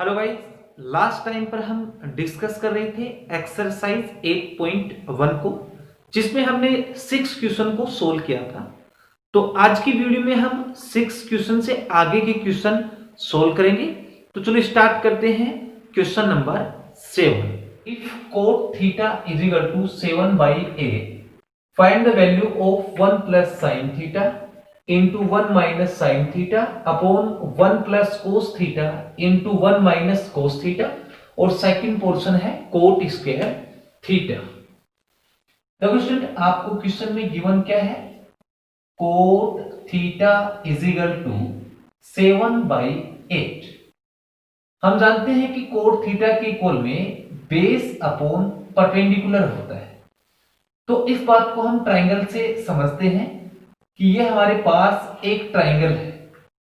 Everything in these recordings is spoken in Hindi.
हेलो गाइस, लास्ट टाइम पर हम डिस्कस कर रहे थे एक्सरसाइज 8.1 को, जिसमें हमने 6 क्वेश्चन को सोल्व किया था। तो आज की वीडियो में हम 6 क्वेश्चन से आगे के क्वेश्चन सोल्व करेंगे। तो चलो स्टार्ट करते हैं। Question number 7। If cot theta is equal to 7/8, find the value of 1 plus sine theta into 1 minus sine theta upon 1 plus cos theta into 1 minus cos theta, और सेकंड पोर्शन है कोट स्क्वायर थीटा। देखो स्टूडेंट, आपको क्वेश्चन में गिवन क्या है? Cot theta is equal to 7/8। हम जानते हैं कि कोट थीटा के इक्वल में बेस अपॉन परपेंडिकुलर होता है। तो इस बात को हम ट्राइंगल से समझते हैं कि ये हमारे पास एक ट्राइंगल है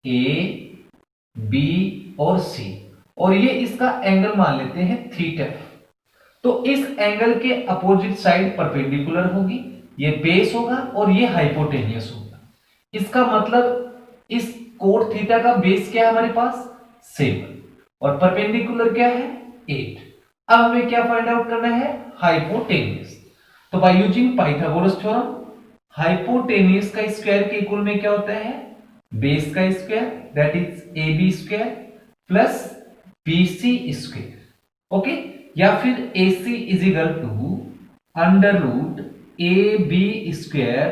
ए, बी और सी, और ये इसका एंगल मान लेते हैं थीटा। तो इस एंगल के अपोजिट साइड परपेंडिकुलर होगी, ये बेस होगा और ये हाइपोटेनियस होगा। इसका मतलब इस कोट थीटा का बेस क्या है हमारे पास? 7, और परपेंडिकुलर क्या है? 8। अब हमें क्या फाइंड आउट करना है? हाइपोटेनियस। तो by using Pythagoras theorem, hypotenuse का स्क्वायर के इक्वल में क्या होता है? बेस का square, that is A B square plus B C square. Okay, या फिर A C is equal to under root A B square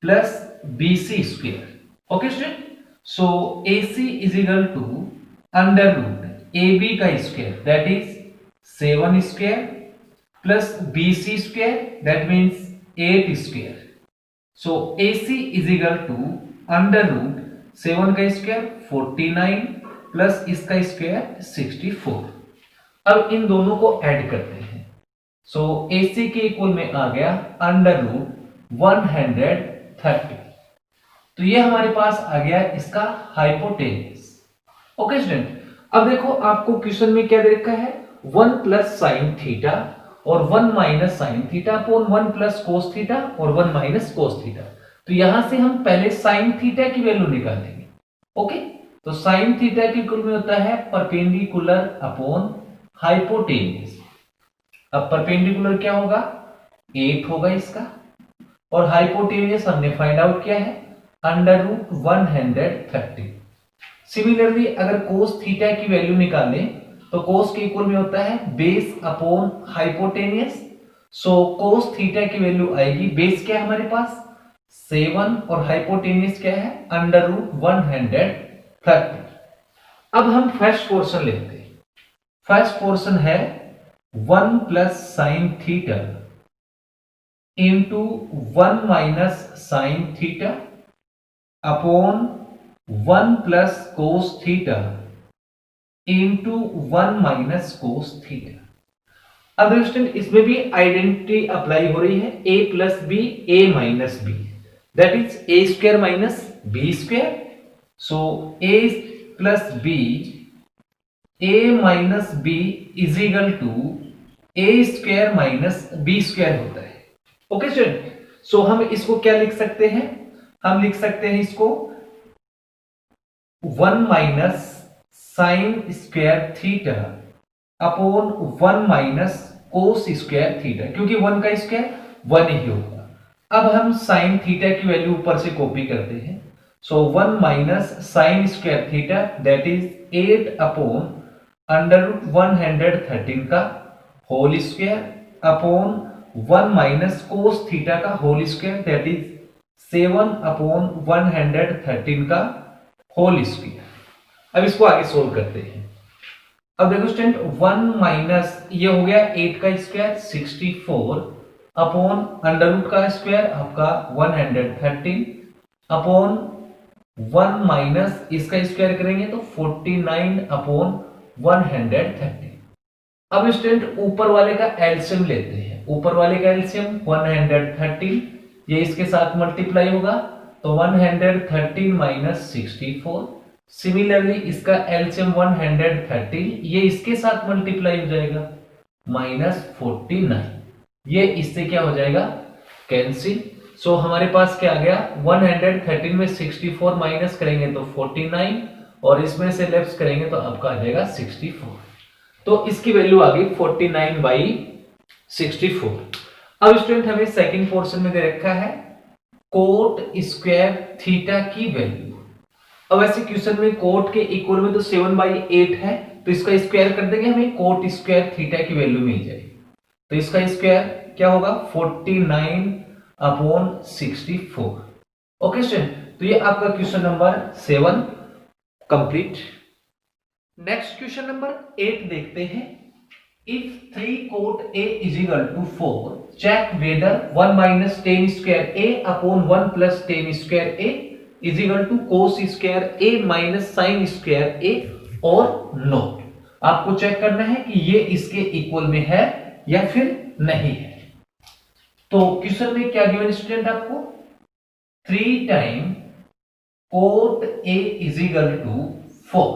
plus B C square. Okay student, so A C is equal to under root A B का square, that is 7 square plus B C square, that means 8 square. So AC is equal to under root 7 का स्क्वायर 49 प्लस इसका स्क्वायर 64। अब इन दोनों को ऐड करते हैं। So AC के इक्वल में आ गया अंडर रूट 130। तो ये हमारे पास आ गया इसका हाइपोटेनियस। ओके स्टूडेंट, अब देखो आपको क्वेश्चन में क्या दे रखा है? 1 प्लस साइन थीटा और 1 minus sine theta upon 1 plus cos theta और 1 माइनस कोस थीटा। तो यहां से हम पहले साइन थीटा की वैल्यू निकालेंगे। ओके, तो साइन थीटा की इक्वल में होता है परपेंडिकुलर अपॉन हाइपोटेनियस। अब परपेंडिकुलर क्या होगा? 8 होगा इसका, और हाइपोटेनियस हमने फाइंड आउट किया है अंडर रूट 130। सिमिलरली अगर कोस थीटा की वैल्यू निकालें तो कोस के इक्वल में होता है base upon hypotenuse. So cos theta की वैल्यू आएगी, बेस क्या है हमारे पास? 7, और हाइपोटेनियस क्या है? Under root 130। अब हम फर्स्ट पोर्शन लेते हैं। फर्स्ट पोर्शन है 1 plus sine theta into 1 minus sine theta upon 1 plus cos theta into 1 minus cos theta. अब स्टूडेंट, इसमें भी आइडेंटिटी अप्लाई हो रही है, a plus B A minus B, that is A square minus B square. So a plus B A minus B is equal to A square minus B square होता है। ओके स्टूडेंट, सो हम इसको क्या लिख सकते हैं? हम लिख सकते हैं इसको 1 minus sine square theta upon 1 minus cos square theta, क्योंकि 1 का स्क्वायर 1 ही होगा। अब हम साइन थीटा की वैल्यू ऊपर से कॉपी करते हैं। So 1 minus sine square theta, that is 8 upon under root 113 का whole square upon 1 minus cos theta का whole square, that is 7 upon 113 का होल स्क्वायर। अब इसको आगे सोल्व करते हैं। अब देखो स्टूडेंट, 1 माइनस ये हो गया 8 का स्क्वायर 64 अपॉन अंडर रूट का स्क्वायर आपका 113 अपॉन 1 माइनस इसका स्क्वायर करेंगे तो 49 अपॉन 130। अब स्टूडेंट ऊपर वाले का एलसीएम लेते हैं। ऊपर वाले का एलसीएम 130, ये इसके साथ मल्टीप्लाई होगा तो 113 माइनस 64। सिमिलरली इसका एलसीएम 130, ये इसके साथ मल्टीप्लाई हो जाएगा माइनस 49, ये इससे क्या हो जाएगा? कैंसिल। सो हमारे पास क्या आ गया? 113 में 64 माइनस करेंगे तो 49, और इसमें से लेफ्ट करेंगे तो आपका आ जाएगा 64। तो इसकी वैल्यू आ गई 49/64। अब स्टूडेंट हमें सेकंड पोर्शन में दे रखा है कोट स्क्वायर थीटा की वैल्यू। अब ऐसे क्वेश्चन में कोट के इक्वल में तो 7/8 है, तो इसका स्क्वायर कर देंगे, हमें कोट स्क्वायर थीटा की वैल्यू मिल जाएगी। तो इसका स्क्वायर क्या होगा 49/64। ओके स्टूडेंट, तो ये आपका question number 7 complete. Next question number 8 देखते हैं। If 3 cot A is equal to 4, check whether 1 minus tan square A upon 1 plus tan square A is equal to cos square A minus sin square A और not। आपको चेक करना है कि ये इसके इक्वल में है या फिर नहीं है। तो क्वेश्चन में क्या गिवन स्टूडेंट आपको 3 time cot A is equal to 4।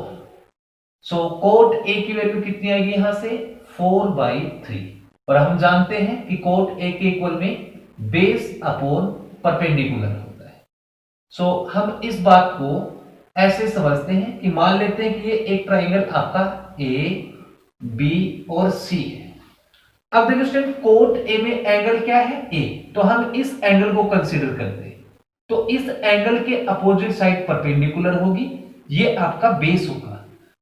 So cot A की वैल्यू कितनी आएगी यहां से 4/3, और हम जानते हैं कि कोट ए के इक्वल में बेस अपॉन परपेंडिकुलर होता है। सो हम इस बात को ऐसे समझते हैं कि मान लेते हैं कि ये एक ट्राइंगल आपका ए बी और सी है। अब देखिए स्टूडेंट कोट ए में एंगल क्या है ए, तो हम इस एंगल को कंसीडर करते हैं। तो इस एंगल के अपोजिट साइड परपेंडिकुलर होगी, ये आपका बेस होगा।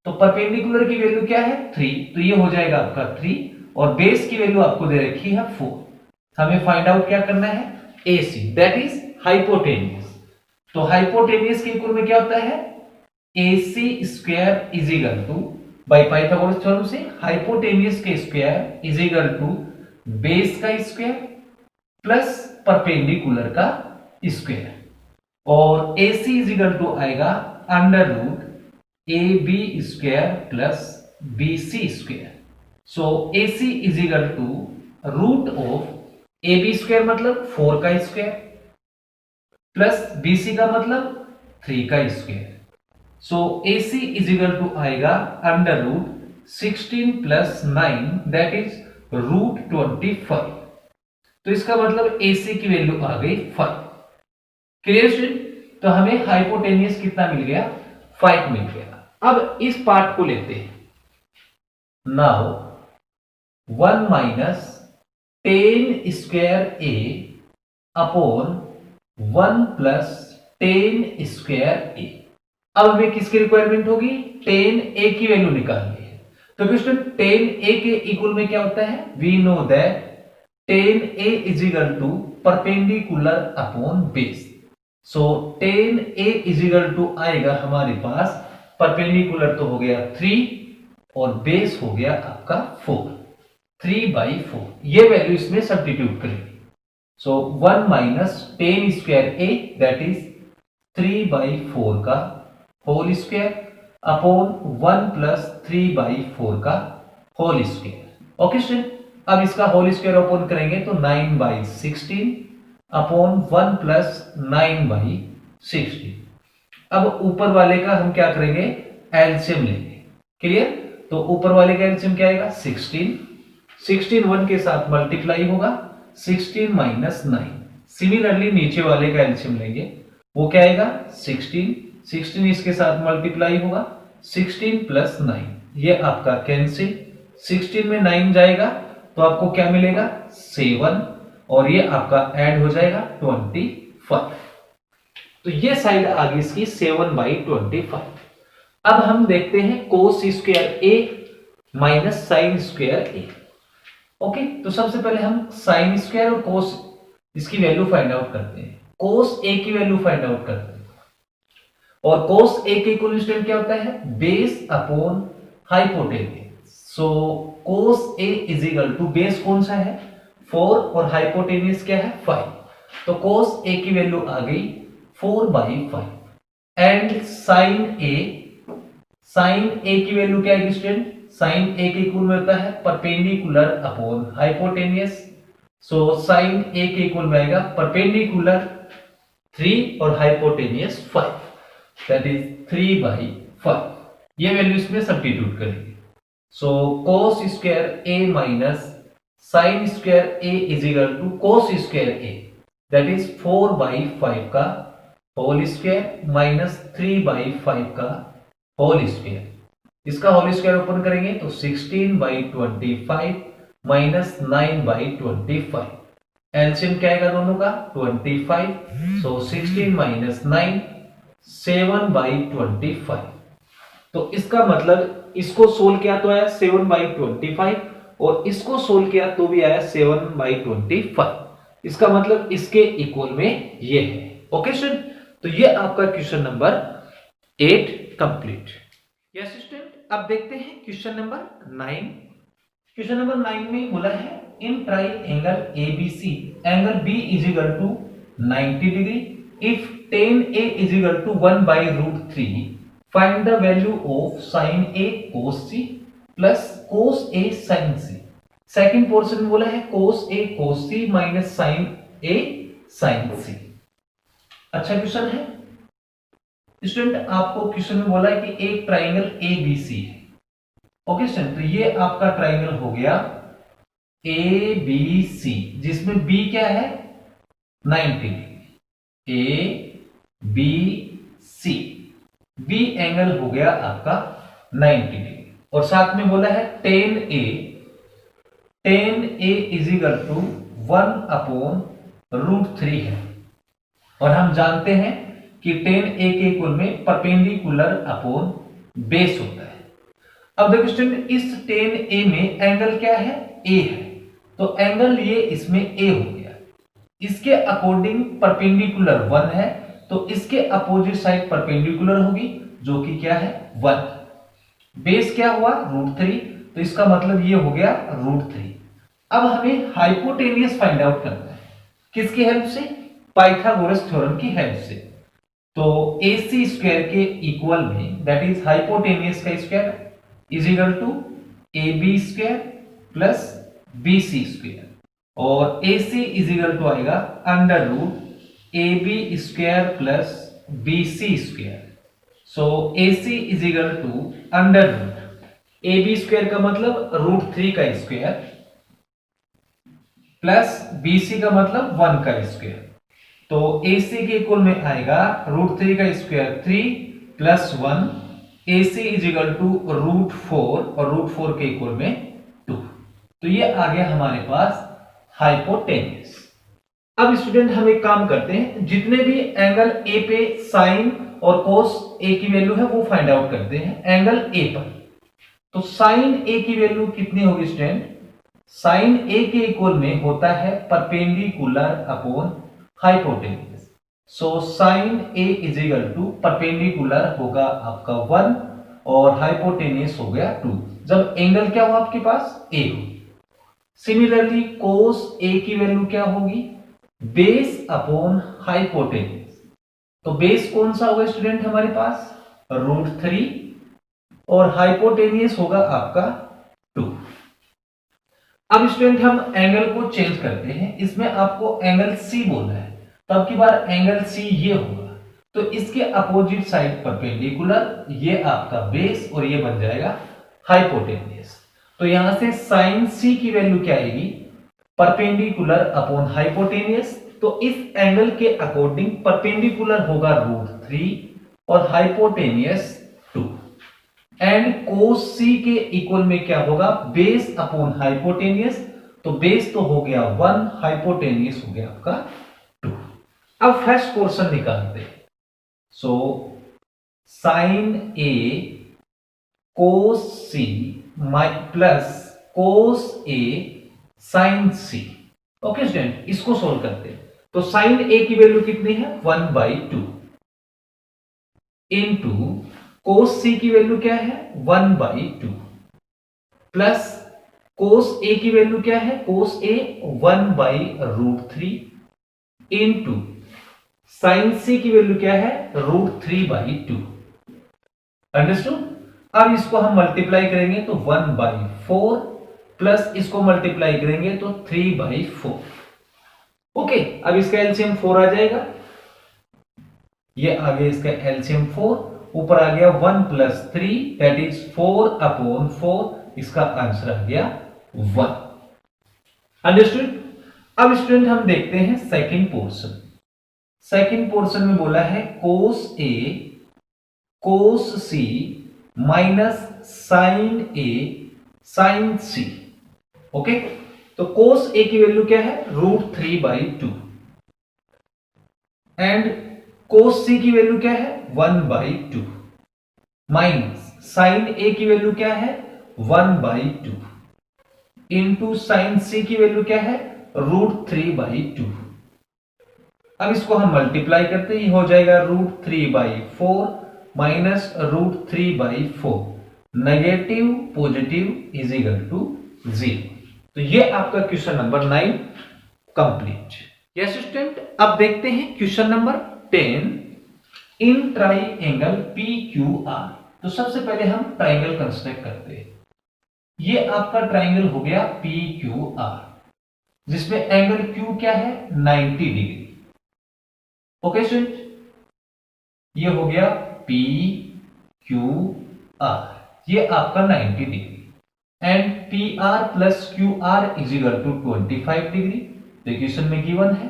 तो परपेंडिकुलर की वैल्यू क्या है 3, तो ये हो जाएगा आपका 3, और बेस की वैल्यू आपको दे रखी है 4। हमें फाइंड आउट क्या करना है AC, दैट इज हाइपोटेनियस। तो हाइपोटेनियस के इक्वल में क्या होता है AC square is equal to by Pythagoras theorem से हाइपोटेनियस के square is equal to base का स्क्वायर प्लस परपेंडिकुलर का स्क्वायर, और AC इज इक्वल टू आएगा under root AB square plus BC square. So AC is equal to root of AB square मतलब 4 का स्क्वायर प्लस BC का मतलब 3 का square. So AC is equal to आएगा under root 16 plus 9 that is root 25। तो इसका मतलब AC की वैल्यू आ गई 5। Clear student? तो हमें हाइपोटेनियस कितना मिल गया 5 मिल गया। अब इस पार्ट को लेते हैं। Now 1 minus tan square A upon 1 plus tan square A। अब हमें किसकी रिक्वायरमेंट होगी tan A की वैल्यू निकालनी है। तो क्वेश्चन tan A के इक्वल में क्या होता है we know that tan A is equal to perpendicular upon base. So tan A is equal to आएगा हमारे पास परपेंडिकुलर तो हो गया 3 और बेस हो गया आपका 4, 3/4। ये वैल्यू इसमें सब्स्टिट्यूट करेंगे। सो 1 minus tan square A that is 3/4 का होल स्क्वायर अपॉन 1 प्लस 3/4 का होल स्क्वायर। ओके स्टूडेंट, अब इसका होल स्क्वायर अपॉन करेंगे तो 9/16 अपॉन 1 प्लस 9/16। अब ऊपर वाले का हम क्या करेंगे एलसीएम लेंगे। क्लियर? तो ऊपर वाले का एलसीएम क्या आएगा 16, 16 1 के साथ मल्टीप्लाई होगा 16 माइनस 9। सिमिलरली नीचे वाले का एलसीएम लेंगे, वो क्या आएगा 16, 16 इसके साथ मल्टीप्लाई होगा 16 प्लस 9, ये आपका कैंसिल, 16 में 9 जाएगा तो आपको क्या मिलेगा 7, और ये आपका ऐड हो जाएगा 25। तो ये साइड आ गई इसकी 7/25। अब हम देखते हैं कोस square A minus sine square A। Okay, तो सबसे पहले हम साइन स्क्वायर और कोस इसकी वैल्यू फाइंड आउट करते हैं। कोस A की वैल्यू फाइंड आउट करते हैं, और कोस A के इक्वल स्टूडेंट क्या होता है base upon hypotenuse. So cos A is equal to base कौन सा है 4 और हाइपोटेनियस क्या है 5। तो कोस A की वैल्यू आ गई 4/5 एंड साइन A की वैल्यू क्या है स्टूडेंट साइन A के इक्वल में होता है perpendicular upon hypotenuse. So sine A के इक्वल में आएगा परपेंडिकुलर 3 और हाइपोटेनियस 5 दैट इज 3/5। ये वैल्यू इसमें सब्स्टिट्यूट करेंगे। So cos square A minus sine square A is equal to cos square A that is 4/5 का होल स्क्वायर माइनस 3/5 का होल स्क्वायर, इसका होल स्क्वायर ओपन करेंगे तो 16/25 माइनस 9/25, एलसीएम क्या आएगा दोनों का 25, सो 16 माइनस 9 7/25। तो इसका मतलब इसको सोल्व किया तो आया 7/25 और इसको सोल्व किया तो भी आया 7/25। इसका मतलब इसके इक्वल में ये है। ओके स्टूडेंट, तो ये आपका question number 8 complete. Yes student, अब देखते हैं क्वेश्चन नंबर 9। क्वेश्चन नंबर 9 में बोला है in triangle ABC angle B is equal to 90 degree if tan A is equal to 1/√3 find the value of sin A cos C plus cos A sin C। Second portion में बोला है cos A cos C minus sin A sin C। अच्छा क्वेश्चन है स्टूडेंट, आपको क्वेश्चन में बोला है कि एक ट्राइंगल ABC है। ओके स्टूडेंट, तो ये आपका ट्राइंगल हो गया ABC जिसमें B क्या है 90 डिग्री, ABC B एंगल हो गया आपका 90 डिग्री और साथ में बोला है tan A is equal to 1/√3 है और हम जानते हैं कि tan A के इक्वल में परपेंडिकुलर अपॉन बेस होता है। अब देखो स्टूडेंट, इस tan A में एंगल क्या है A है, तो एंगल ये इसमें A हो गया, इसके अकॉर्डिंग परपेंडिकुलर 1 है तो इसके अपोजिट साइड परपेंडिकुलर होगी जो कि क्या है 1। बेस क्या हुआ √3, तो इसका मतलब ये हो गया √3। अब हमें हाइपोटेनियस फाइंड आउट करना है, किसकी हेल्प से, पाइथागोरस थ्योरम की हेल्प से। तो AC स्क्वायर के इक्वल में दैट इज हाइपोटेनियस का square is equal to AB square plus BC square और AC इज इक्वल टू आएगा √AB square plus BC square. So AC is equal to √AB square का मतलब √3 का स्क्वायर प्लस BC का मतलब 1 का स्क्वायर। तो AC के इक्वल में आएगा √3 का square 3 plus 1, AC is equal to √4 और √4 के इक्वल में 2। तो ये आ गया हमारे पास हाइपोटेनियस। अब स्टूडेंट हम एक काम करते हैं, जितने भी एंगल A पे साइन और कोस A की वैल्यू है वो फाइंड आउट करते हैं एंगल A पर। तो साइन A की वैल्यू कितनी होगी स्टूडेंट, साइन A के इक्वल में होता है perpendicular upon hypotenuse. So sine A is equal to perpendicular होगा आपका 1 और हाइपोटेनियस हो गया 2, जब एंगल क्या हो आपके पास A हो। सिमिलरली कोस A की वैल्यू क्या होगी, बेस अपॉन हाइपोटेनियस। तो बेस कौन सा होगा स्टूडेंट हमारे पास √3 और हाइपोटेनियस होगा आपका 2। अब स्टूडेंट हम एंगल को चेंज करते हैं, इसमें आपको एंगल C बोलना है, तो अब की बार एंगल C ये होगा, तो इसके अपोजिट साइड परपेंडिकुलर, ये आपका बेस और ये बन जाएगा हाइपोटेनियस। तो यहां से साइन C की वैल्यू क्या आएगी, परपेंडिकुलर अपॉन हाइपोटेनियस। तो इस एंगल के अकॉर्डिंग परपेंडिकुलर होगा √3 और हाइपोटेनियस 2 एंड कोस C के इक्वल में क्या होगा, बेस अपॉन हाइपोटेनियस। तो बेस तो हो गया 1, हाइपोटेनियस हो गया आपका 2। अब फर्स्ट पोर्शन निकालते हैं। So sine A cos C plus cos A sine C। Okay student, इसको सोल्व करते हैं। तो साइन A की वैल्यू कितनी है 1/2 इनटू कोस C की वैल्यू क्या है 1/2 प्लस कोस A की वैल्यू क्या है, cos A 1/√3 into sine C की वैल्यू क्या है √3/2। अंडरस्टूड। अब इसको हम मल्टीप्लाई करेंगे तो 1/4 प्लस इसको मल्टीप्लाई करेंगे तो 3/4। ओके, अब इसका एलसीएम 4 आ जाएगा, ये आ गया इसका एलसीएम 4, ऊपर आ गया 1 प्लस 3 दैट इज 4/4, इसका आंसर आ गया 1। अंडरस्टूड। अब स्टूडेंट हम देखते हैं सेकंड पोर्शन। सेकंड पोर्शन में बोला है cos A cos C minus sine A sine C. Okay, तो कोस ए की वैल्यू क्या है, √3/2 एंड कोस सी की वैल्यू क्या है, 1/2 माइनस साइन ए की वैल्यू क्या है, 1/2 इंटू साइन सी की वैल्यू क्या है, √3/2। अब इसको हम मल्टीप्लाई करते ही हो जाएगा √3/4 minus √3/4, negative positive is equal to 0। तो ये आपका question number 9 complete. Yes student, अब देखते हैं question number 10 in triangle PQR। तो सबसे पहले हम ट्राइंगल कंस्ट्रक्ट करते हैं। ये आपका ट्राइंगल हो गया PQR, जिसमें एंगल Q क्या है, 90 डिग्री। ओके स्टूडेंट, ये हो गया PQR, ये आपका 90 degree and PR plus QR is equal to 25 degree. तो इक्वेशन में गिवन है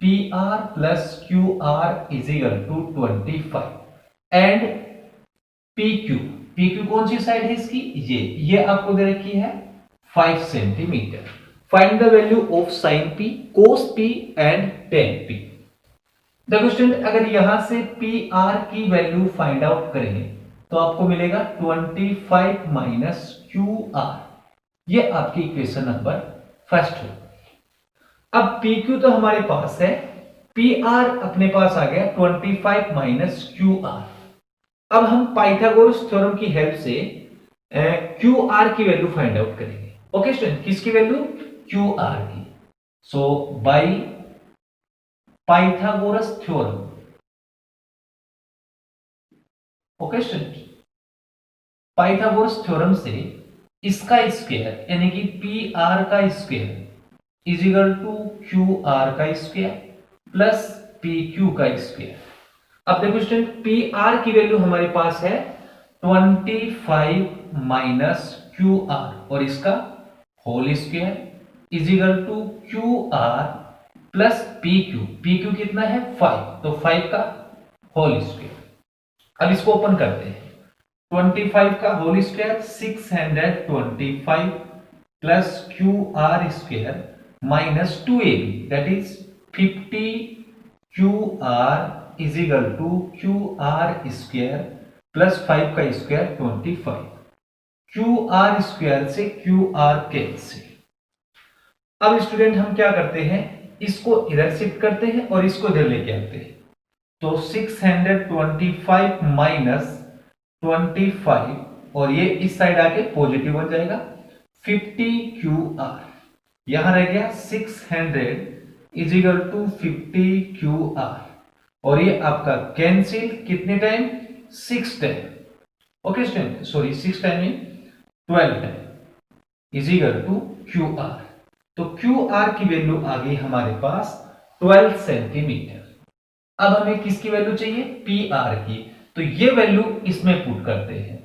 PR plus QR is equal to 25 and PQ कौन सी साइड है इसकी, ये आपको दे रखी है 5 centimetre. Find the value of sine P, cos P and ten P। देखो स्टूडेंट, अगर यहां से PR की वैल्यू फाइंड आउट करें तो आपको मिलेगा 25 माइनस QR। ये आपकी इक्वेशन नंबर फर्स्ट हो। अब PQ तो हमारे पास है, PR अपने पास आ गया 25 माइनस QR। अब हम पाइथागोरस थ्योरम की हेल्प से QR की वैल्यू फाइंड आउट करेंगे। ओके स्टूडेंट, किसकी वैल्यू, QR की। So by Pythagoras theorem, okay student, Pythagoras theorem से इसका स्क्वायर यानी कि PR का square is equal to QR का स्क्वायर प्लस PQ का स्क्वायर। अब देखो स्टूडेंट, PR की वैल्यू हमारे पास है 25 माइनस QR और इसका whole square is equal to QR plus PQ कितना है 5, तो 5 का होल स्क्वायर। अब इसको ओपन करते हैं, 25 का whole square 625 plus QR square minus 2AB that is 50 QR is equal to QR square plus 5 का स्क्वायर 25। QR स्क्वायर से QR कैंसिल। अब स्टूडेंट हम क्या करते हैं, इसको इधर शिफ्ट करते हैं और इसको इधर लेके आते हैं। तो 625 माइनस 25 और ये इस साइड आके पॉजिटिव बन जाएगा, 50 QR यहां रह गया 600 इज इक्वल टू 50 QR और ये आपका कैंसिल कितने time, 6 time. Okay student, sorry 6 time में 12 time is equal to QR। तो QR की वैल्यू आ गई हमारे पास 12 सेंटीमीटर। अब हमें किसकी वैल्यू चाहिए, PR की, तो ये वैल्यू इसमें पुट करते हैं।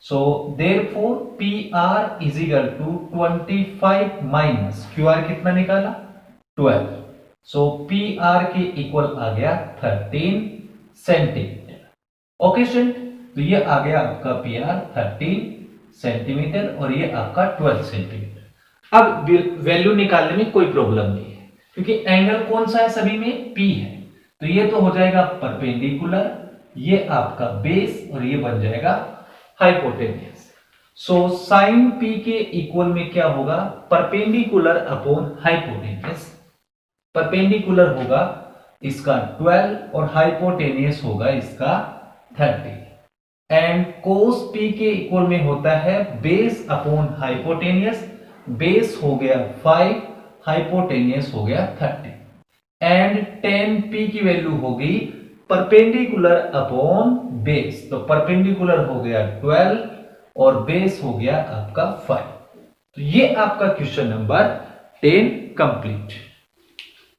So therefore PR is equal to 25 minus QR कितना निकाला 12, सो PR के इक्वल आ गया 13 सेंटीमीटर। ओके स्टूडेंट, तो ये आ गया आपका PR 13 सेंटीमीटर और ये आपका 12 सेंटीमीटर। अब वैल्यू निकालने में कोई प्रॉब्लम नहीं है क्योंकि एंगल कौन सा है, सभी में P है, तो ये तो हो जाएगा परपेंडिकुलर, ये आपका बेस और ये बन जाएगा हाइपोटेन्यूस। सो साइन P के इक्वल में क्या होगा, परपेंडिकुलर अपॉन हाइपोटेन्यूस। परपेंडिकुलर होगा इसका 12 और हाइपोटेन्यूस होगा इसका 30 एंड कोस P के इक्वल में होता है बेस अपॉन हाइपोटेन्यूस। बेस हो गया 5, हाइपोटेन्यूस हो गया 30 एंड tan P की वैल्यू होगी परपेंडिकुलर अपॉन बेस, तो परपेंडिकुलर हो गया 12 और बेस हो गया आपका 5। तो ये आपका क्वेश्चन नंबर 10 कंप्लीट।